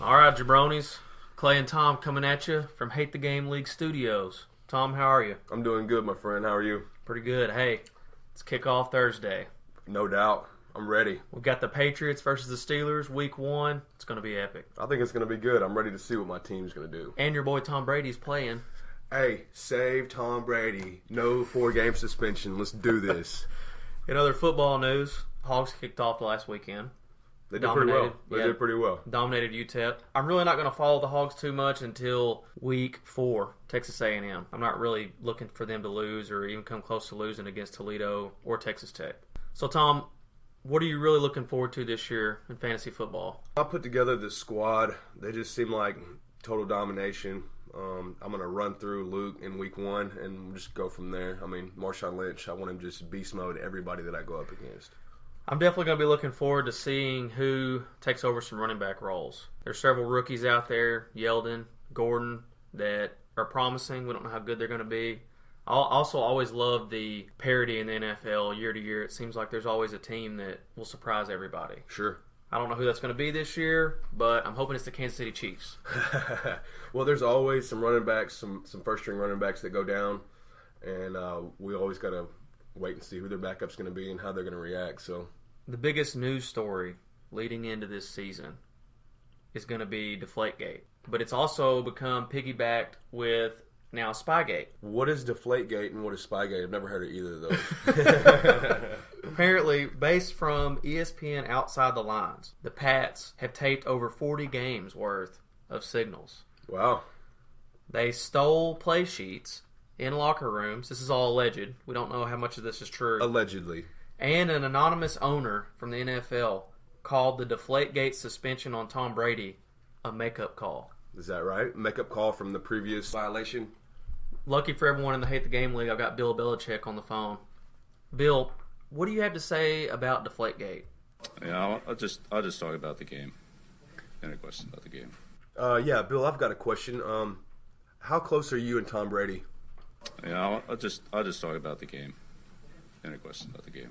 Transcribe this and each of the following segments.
All right, jabronis. Clay and Tom coming at you from Hate the Game League Studios. Tom, how are you? I'm doing good, my friend. How are you? Pretty good. Hey, it's kickoff Thursday. No doubt. I'm ready. We've got the Patriots versus the Steelers, week 1. It's going to be epic. I think it's going to be good. I'm ready to see what my team's going to do. And your boy Tom Brady's playing. Hey, save Tom Brady. No 4-game suspension. Let's do this. In other football news, Hogs kicked off last weekend. They did pretty well. They did pretty well. Dominated UTEP. I'm really not going to follow the Hogs too much until week 4, Texas A&M. I'm not really looking for them to lose or even come close to losing against Toledo or Texas Tech. So, Tom, what are you really looking forward to this year in fantasy football? I put together this squad. They just seem like total domination. I'm going to run through Luke in week 1 and just go from there. I mean, Marshawn Lynch, I want him to just beast mode everybody that I go up against. I'm definitely going to be looking forward to seeing who takes over some running back roles. There's several rookies out there, Yeldon, Gordon, that are promising. We don't know how good they're going to be. I also always love the parity in the NFL year to year. It seems like there's always a team that will surprise everybody. Sure. I don't know who that's going to be this year, but I'm hoping it's the Kansas City Chiefs. Well, there's always some running backs, some first-string running backs that go down, and we always got to wait and see who their backup's going to be and how they're going to react. So, the biggest news story leading into this season is going to be Deflategate, but it's also become piggybacked with now Spygate. What is Deflategate and what is Spygate? I've never heard of either of those. Apparently, based from ESPN Outside the Lines, the Pats have taped over 40 games worth of signals. Wow. They stole play sheets in locker rooms. This is all alleged. We don't know how much of this is true. Allegedly. And an anonymous owner from the NFL called the Deflategate suspension on Tom Brady a makeup call. Is that right? Makeup call from the previous violation? Lucky for everyone in the Hate the Game League, I've got Bill Belichick on the phone. Bill, what do you have to say about Deflategate? Yeah, I'll just talk about the game. Any questions about the game? Yeah, Bill, I've got a question. How close are you and Tom Brady? Yeah, I'll just talk about the game. Any questions about the game?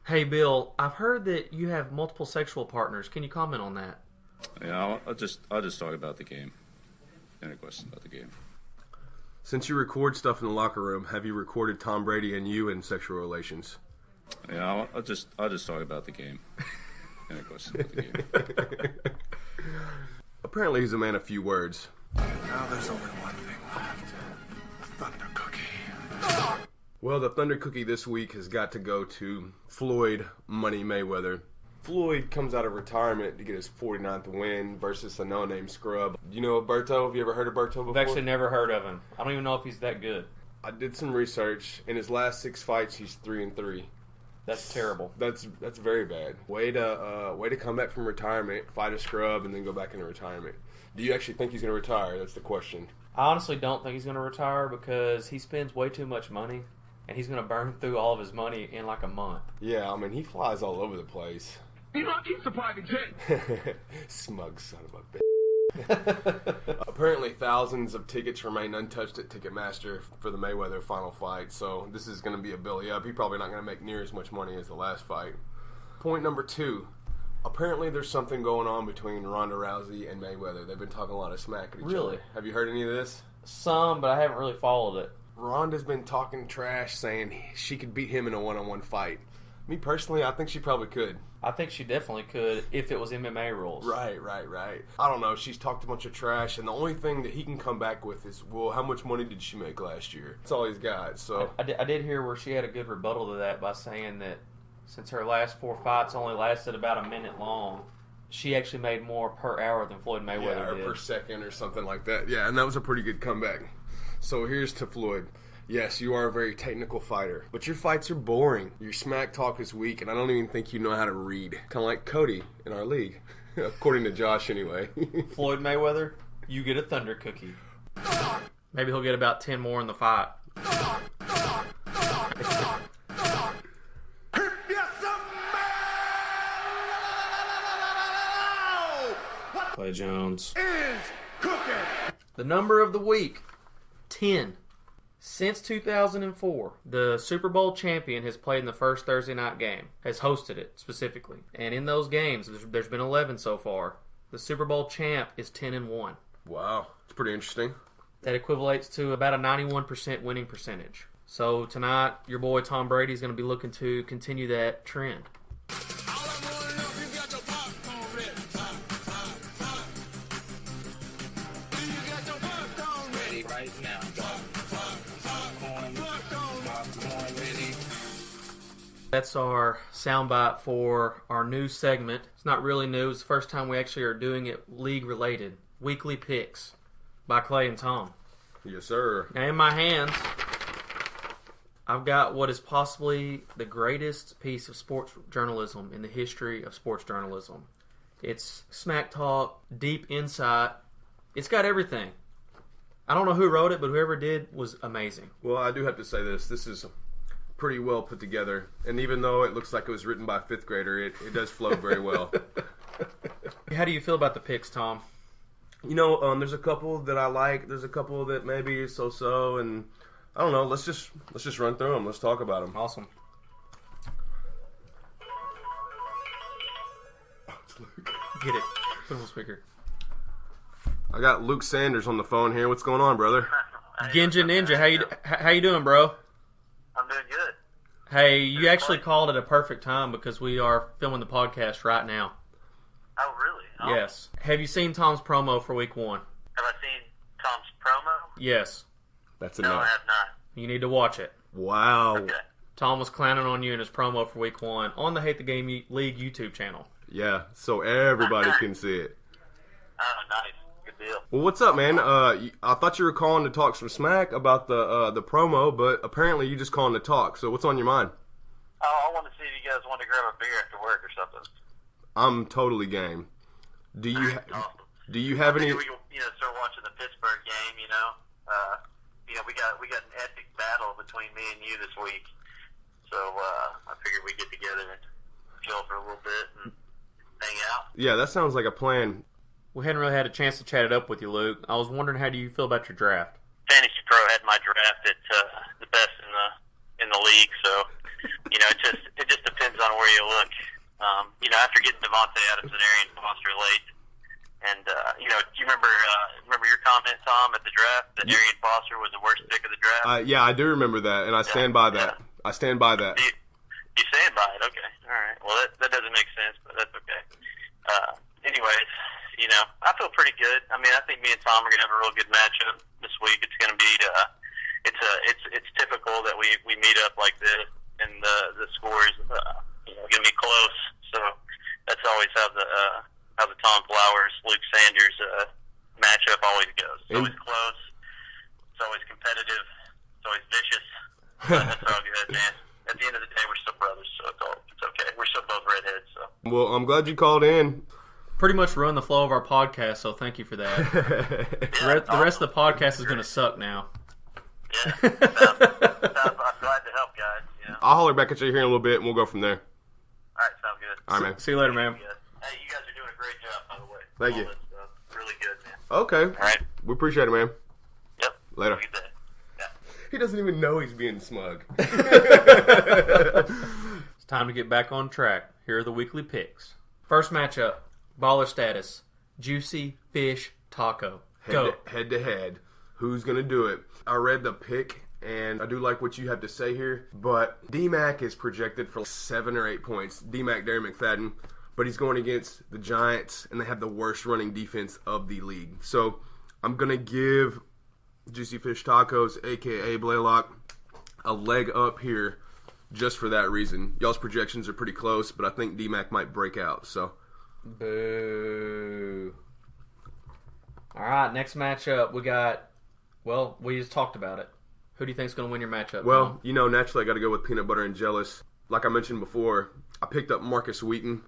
Hey, Bill, I've heard that you have multiple sexual partners. Can you comment on that? Yeah, I'll just talk about the game. Any questions about the game? Since you record stuff in the locker room, have you recorded Tom Brady and you in sexual relations? Yeah, I'll just talk about the game. Any questions about the game? Apparently, he's a man of few words. Now there's only one thing left. A Thunder Cookie. Well, the Thunder Cookie this week has got to go to Floyd Money Mayweather. Floyd comes out of retirement to get his 49th win versus a no-name scrub. You know Berto? Have you ever heard of Berto before? I've actually never heard of him. I don't even know if he's that good. I did some research. In his last 6 fights, he's 3-3. That's terrible. That's very bad. Way to come back from retirement, fight a scrub, and then go back into retirement. Do you actually think he's going to retire? That's the question. I honestly don't think he's going to retire because he spends way too much money, and he's going to burn through all of his money in like a month. Yeah, I mean, he flies all over the place. You know, I keep the private jet. Smug son of a bitch. Apparently, thousands of tickets remain untouched at Ticketmaster for the Mayweather final fight, so this is going to be a belly up. He's probably not going to make near as much money as the last fight. Point number 2. Apparently, there's something going on between Ronda Rousey and Mayweather. They've been talking a lot of smack at each Really? other. Have you heard any of this? Some, but I haven't really followed it. Ronda's been talking trash, saying she could beat him in a one-on-one fight. Me personally, I think she probably could. I think she definitely could if it was MMA rules. Right. I don't know. She's talked a bunch of trash, and the only thing that he can come back with is, well, how much money did she make last year? That's all he's got. So I did hear where she had a good rebuttal to that by saying that since her last 4 fights only lasted about a minute long, she actually made more per hour than Floyd Mayweather did. Per second or something like that. Yeah, and that was a pretty good comeback. So here's to Floyd. Yes, you are a very technical fighter, but your fights are boring. Your smack talk is weak, and I don't even think you know how to read. Kind of like Cody in our league, according to Josh anyway. Floyd Mayweather, you get a Thunder Cookie. Maybe he'll get about 10 more in the fight. Clay Jones Is cooking. The number of the week, 10. Since 2004, the Super Bowl champion has played in the first Thursday night game, has hosted it specifically. And in those games, there's been 11 so far, The Super Bowl champ is 10-1. Wow. It's pretty interesting. That equivalates to about a 91% winning percentage. So tonight, your boy Tom Brady is going to be looking to continue that trend. That's our soundbite for our new segment. It's not really new. It's the first time we actually are doing it league-related. Weekly Picks by Clay and Tom. Yes, sir. Now, in my hands, I've got what is possibly the greatest piece of sports journalism in the history of sports journalism. It's smack talk, deep insight. It's got everything. I don't know who wrote it, but whoever did was amazing. Well, I do have to say this. This is pretty well put together. And even though it looks like it was written by a fifth grader, it does flow very well. How do you feel about the picks, Tom? You know, there's a couple that I like. There's a couple that maybe is so-so. And I don't know. Let's just run through them. Let's talk about them. Awesome. Get it. Put it on speaker. I got Luke Sanders on the phone here. What's going on, brother? Ginja Ninja, how you doing, bro? I'm doing good. Hey, you actually called at a perfect time because we are filming the podcast right now. Oh, really? Oh. Yes. Have you seen Tom's promo for week 1? Have I seen Tom's promo? Yes. That's No, I enough. have not. You need to watch it. Wow. Okay. Tom was clowning on you in his promo for week 1 on the Hate the Game League YouTube channel. Yeah, so everybody can see it. Oh, nice. Good deal. Well, what's up, man? I thought you were calling to talk some smack about the promo, but apparently you just calling to talk. So what's on your mind? Oh, I want to see if you guys want to grab a beer after work or something. I'm totally game. Do you Awesome. do you have any? We can, start watching the Pittsburgh game. We got an epic battle between me and you this week. So I figured we'd get together and chill for a little bit and hang out. Yeah, that sounds like a plan. We hadn't really had a chance to chat it up with you, Luke. I was wondering, how do you feel about your draft? Fantasy Pro had my draft at the best in the league. So it just depends on where you look. After getting Devontae Adams and Arian Foster late, and do you remember your comment, Tom, at the draft that Arian Foster was the worst pick of the draft? Yeah, I do remember that, and I stand by that. I stand by that. You stand by it? Okay, all right. Well, that doesn't make sense, but that's okay. Anyways, I feel pretty good. I mean, I think me and Tom are gonna have a real good matchup this week. It's gonna be it's typical that we meet up like this, and the scores gonna be close. So that's always how the Tom Flowers Luke Sanders matchup always goes. It's always close. It's always competitive. It's always vicious. That's all good, man. At the end of the day, we're still brothers, so it's okay. We're still both redheads. So. Well, I'm glad you called in. Pretty much ruined the flow of our podcast, so thank you for that. The rest of the podcast is going to suck now. Yeah, I'm glad to help, guys. I'll holler back at you here in a little bit, and we'll go from there. All right, sounds good. All right, man. See you later, man. Hey, you guys are doing a great job, by the way. Thank you. All this stuff. Really good, man. Okay. All right. We appreciate it, man. Yep. Later. Have a good day. Yeah. He doesn't even know he's being smug. It's time to get back on track. Here are the weekly picks. First matchup, baller status, Juicy Fish Taco. Go. Head to head. Who's going to do it? I read the pick, and I do like what you have to say here, but D-Mac is projected for 7 or 8 points. D-Mac, Darren McFadden, but he's going against the Giants, and they have the worst running defense of the league. So I'm going to give Juicy Fish Tacos, a.k.a. Blaylock, a leg up here just for that reason. Y'all's projections are pretty close, but I think D-Mac might break out. So, boo. All right, next matchup, we got, we just talked about it. Who do you think's going to win your matchup? Well, naturally I got to go with Peanut Butter and Jealous. Like I mentioned before, I picked up Marcus Wheaton.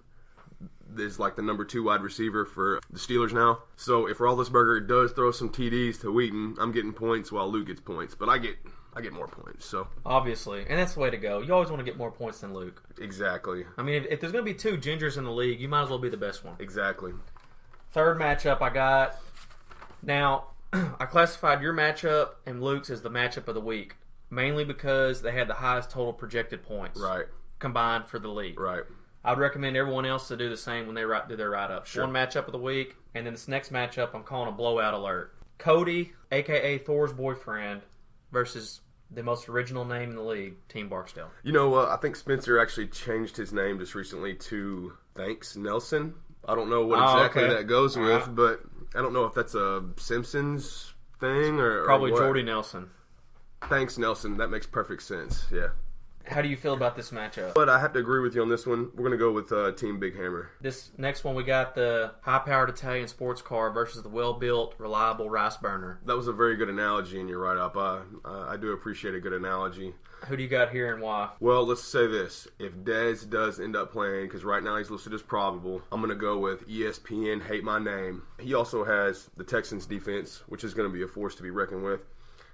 Is like the number 2 wide receiver for the Steelers now. So if Roethlisberger does throw some TDs to Wheaton, I'm getting points while Luke gets points. But I get more points. So obviously, and that's the way to go. You always want to get more points than Luke. Exactly. I mean, if there's going to be 2 gingers in the league, you might as well be the best one. Exactly. Third matchup I got. Now, I classified your matchup and Luke's as the matchup of the week, mainly because they had the highest total projected points. Right. Combined for the league. Right. I'd recommend everyone else to do the same when they do their write-ups. Sure. One matchup of the week, and then this next matchup I'm calling a blowout alert. Cody, a.k.a. Thor's boyfriend, versus the most original name in the league, Team Barksdale. You know, I think Spencer actually changed his name just recently to Thanks Nelson. I don't know what exactly that goes with, but I don't know if that's a Simpsons thing or Probably what. Jordy Nelson. Thanks Nelson. That makes perfect sense. Yeah. How do you feel about this matchup? But I have to agree with you on this one. We're going to go with Team Big Hammer. This next one, we got the high-powered Italian sports car versus the well-built, reliable rice burner. That was a very good analogy in your write-up. I do appreciate a good analogy. Who do you got here and why? Well, let's say this. If Dez does end up playing, because right now he's listed as probable, I'm going to go with ESPN, hate my name. He also has the Texans defense, which is going to be a force to be reckoned with.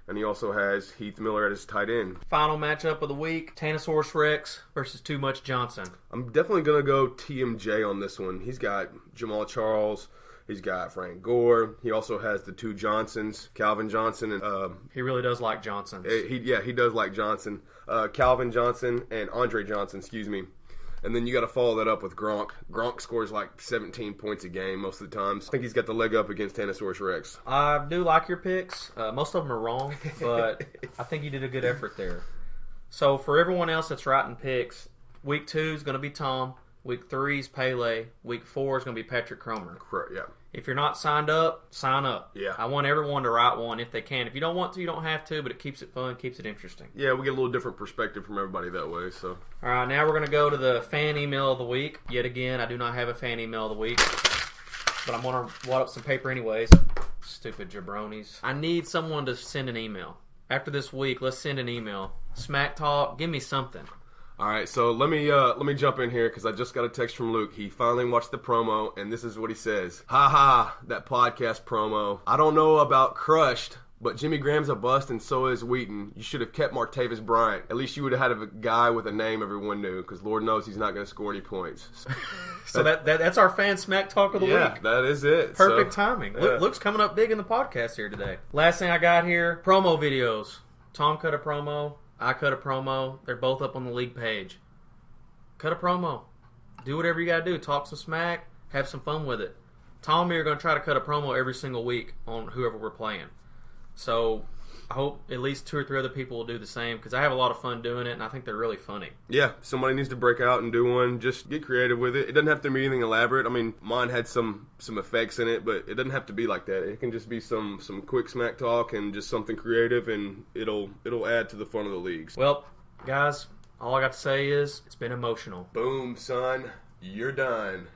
And he also has Heath Miller at his tight end. Final matchup of the week, Tanosaurus Rex versus Too Much Johnson. I'm definitely going to go TMJ on this one. He's got Jamal Charles. He's got Frank Gore. He also has the two Johnsons, Calvin Johnson and He really does like Johnsons. he does like Johnson, Calvin Johnson and Andre Johnson, excuse me. And then you got to follow that up with Gronk. Gronk scores like 17 points a game most of the times. I think he's got the leg up against Tanosaurus Rex. I do like your picks. Most of them are wrong, but I think you did a good effort there. So for everyone else that's writing picks, week 2 is going to be Tom. Week 3 is Pele. Week 4 is going to be Patrick Cromer. Correct, yeah. If you're not signed up, sign up. Yeah. I want everyone to write one if they can. If you don't want to, you don't have to, but it keeps it fun, keeps it interesting. Yeah, we get a little different perspective from everybody that way. So, All right, now we're going to go to the fan email of the week. Yet again, I do not have a fan email of the week, but I'm going to wad up some paper anyways. Stupid jabronis. I need someone to send an email. After this week, let's send an email. Smack talk, give me something. all right. So let me jump in here because I just got a text from Luke. He finally watched the promo, and this is what he says: "Ha ha, that podcast promo. I don't know about crushed, but Jimmy Graham's a bust, and so is Wheaton. You should have kept Martavis Bryant. At least you would have had a guy with a name everyone knew, because Lord knows he's not going to score any points." So that's our fan smack talk of the week. That is it. Perfect So, timing. yeah. Luke's coming up big in the podcast here today. Last thing I got here, promo videos. Tom cut a promo. I cut a promo. They're both up on the league page. Cut a promo. Do whatever you got to do. Talk some smack. Have some fun with it. Tom and me are going to try to cut a promo every single week on whoever we're playing. So I hope at least 2 or 3 other people will do the same, because I have a lot of fun doing it, and I think they're really funny. Yeah, somebody needs to break out and do one. Just get creative with it. It doesn't have to be anything elaborate. I mean, mine had some effects in it, but it doesn't have to be like that. It can just be some quick smack talk and just something creative, and it'll add to the fun of the leagues. Well, guys, all I got to say is it's been emotional. Boom, son. You're done.